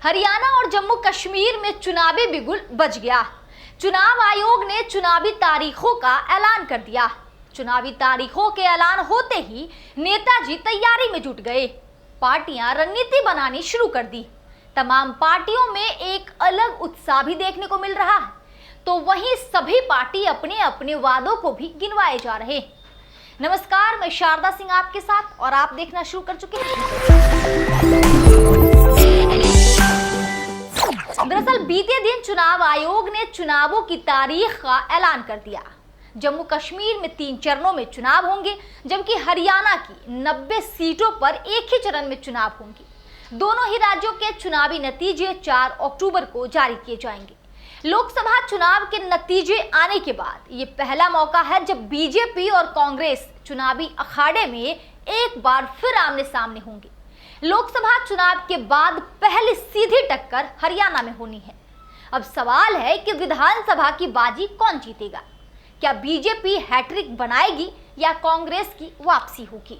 हरियाणा और जम्मू कश्मीर में चुनावी बिगुल बज गया। चुनाव आयोग ने चुनावी तारीखों का ऐलान कर दिया। चुनावी तारीखों के ऐलान होते ही नेताजी तैयारी में जुट गए। पार्टियां रणनीति बनानी शुरू कर दी। तमाम पार्टियों में एक अलग उत्साह भी देखने को मिल रहा है, तो वहीं सभी पार्टी अपने अपने वादों को भी गिनवाए जा रहे। नमस्कार, मैं शारदा सिंह आपके साथ और आप देखना शुरू कर चुके हैं। दरअसल बीते दिन चुनाव आयोग ने चुनावों की तारीख का ऐलान कर दिया। जम्मू कश्मीर में 3 चरणों में चुनाव होंगे, जबकि हरियाणा की 90 सीटों पर एक ही चरण में चुनाव होंगे। दोनों ही राज्यों के चुनावी नतीजे 4 अक्टूबर को जारी किए जाएंगे। लोकसभा चुनाव के नतीजे आने के बाद ये पहला मौका है जब बीजेपी और कांग्रेस चुनावी अखाड़े में एक बार फिर आमने सामने होंगे। लोकसभा चुनाव के बाद पहली सीधी टक्कर हरियाणा में होनी है। अब सवाल है कि विधानसभा की बाजी कौन जीतेगा? क्या बीजेपी हैट्रिक बनाएगी या कांग्रेस की वापसी होगी?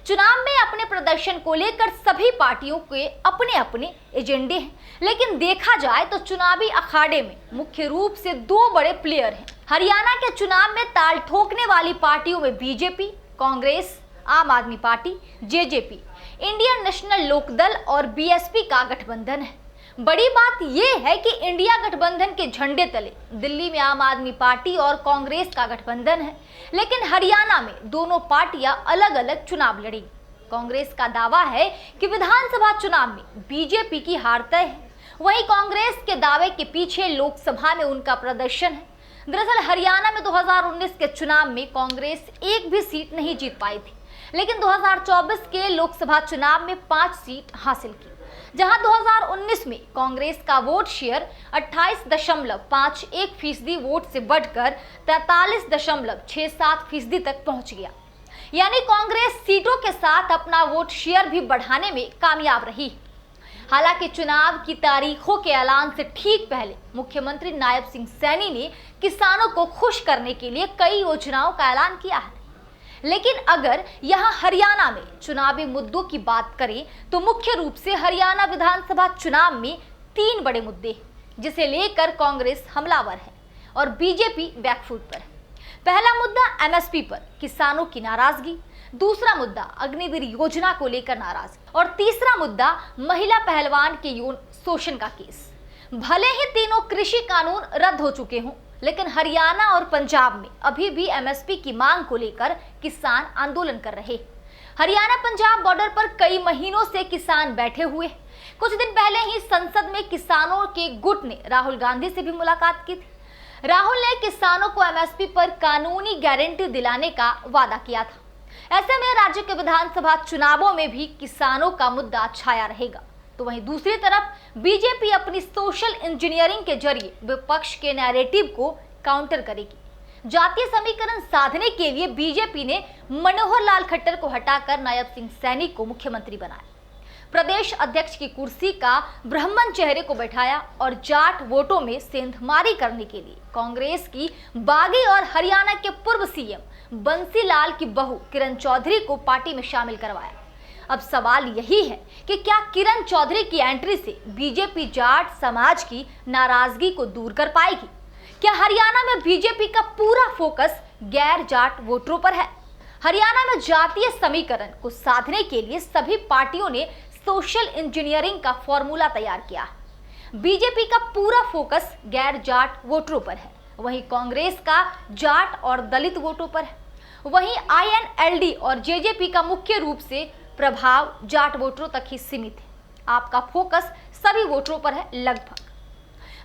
चुनाव में अपने प्रदर्शन को लेकर सभी पार्टियों के अपने अपने एजेंडे हैं, लेकिन देखा जाए तो चुनावी अखाड़े में मुख्य रूप से 2 बड़े प्लेयर हैं। हरियाणा के चुनाव में ताल ठोकने वाली पार्टियों में BJP, Congress, Aam Aadmi Party, JJP, Indian National Lokdal और बीएसपी का गठबंधन है। बड़ी बात यह है कि इंडिया गठबंधन के झंडे तले दिल्ली में आम आदमी पार्टी और कांग्रेस का गठबंधन है, लेकिन हरियाणा में दोनों पार्टियां अलग अलग चुनाव लड़ेंगी। कांग्रेस का दावा है कि विधानसभा चुनाव में बीजेपी की हार तय है, वहीं कांग्रेस के दावे के पीछे लोकसभा में उनका प्रदर्शन है। दरअसल हरियाणा में 2019 के चुनाव में कांग्रेस एक भी सीट नहीं जीत पाई थी, लेकिन 2024 के लोकसभा चुनाव में 5 सीट हासिल की, जहां 2019 में कांग्रेस का वोट शेयर 28.51% वोट से बढ़कर 43.67% तक पहुंच गया। यानी कांग्रेस सीटों के साथ अपना वोट शेयर भी बढ़ाने में कामयाब रही। हालांकि चुनाव की तारीखों के ऐलान से ठीक पहले मुख्यमंत्री नायब सिंह सैनी ने किसानों को खुश करने के लिए कई योजनाओं का ऐलान किया है। लेकिन अगर यहाँ हरियाणा में चुनावी मुद्दों की बात करें तो मुख्य रूप से हरियाणा विधानसभा चुनाव में 3 बड़े मुद्दे हैं, जिसे लेकर कांग्रेस हमलावर है और बीजेपी बैकफुट पर है। पहला मुद्दा एमएसपी पर किसानों की नाराजगी, दूसरा मुद्दा अग्निवीर योजना को लेकर नाराजगी और तीसरा मुद्दा महिला पहलवान के यौन शोषण का केस। भले ही तीनों कृषि कानून रद्द हो चुके हों, लेकिन हरियाणा और पंजाब में अभी भी एमएसपी की मांग को लेकर किसान आंदोलन कर रहे। हरियाणा पंजाब बॉर्डर पर कई महीनों से किसान बैठे हुए। कुछ दिन पहले ही संसद में किसानों के गुट ने राहुल गांधी से भी मुलाकात की थी। राहुल ने किसानों को एमएसपी पर कानूनी गारंटी दिलाने का वादा किया था। ऐसे में राज्य के विधानसभा चुनावों में भी किसानों का मुद्दा छाया रहेगा। तो वहीं दूसरी तरफ बीजेपी अपनी सोशल इंजीनियरिंग के जरिए विपक्ष के नैरेटिव को काउंटर करेगी। जातीय समीकरण साधने के लिए बीजेपी ने मनोहर लाल खट्टर को हटाकर नायब सिंह सैनी को मुख्यमंत्री बनाया। प्रदेश अध्यक्ष की कुर्सी का ब्राह्मण चेहरे को बैठाया और जाट वोटों में सेंधमारी करने के लिए कांग्रेस की बागी और हरियाणा के पूर्व सीएम बंसी लाल की बहू किरण चौधरी को पार्टी में शामिल करवाया। अब सवाल यही है कि क्या किरण चौधरी की एंट्री से बीजेपी जाट समाज की नाराजगी को दूर कर पाएगी? क्या हरियाणा में बीजेपी का पूरा फोकस गैर जाट वोटरों पर है? हरियाणा में जातीय समीकरण को साधने के लिए सभी पार्टियों ने सोशल इंजीनियरिंग का फॉर्मूला तैयार किया है। बीजेपी का पूरा फोकस गैर जाट वोटरों पर है, वहीं कांग्रेस का जाट और दलित वोटों पर है। वहीं आईएनएलडी और जेजेपी का मुख्य रूप से प्रभाव जाट वोटरों तक ही सीमित है। आपका फोकस सभी वोटरों पर है लगभग।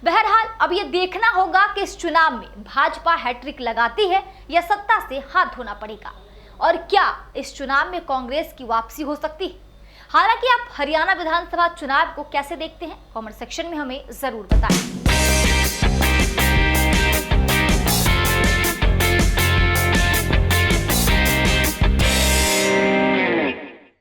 बहरहाल अब यह देखना होगा कि इस चुनाव में भाजपा हैट्रिक लगाती है या सत्ता से हाथ धोना पड़ेगा, और क्या इस चुनाव में कांग्रेस की वापसी हो सकती है। हालांकि आप हरियाणा विधानसभा चुनाव को कैसे देखते हैं, कमेंट सेक्शन में हमें जरूर बताएं।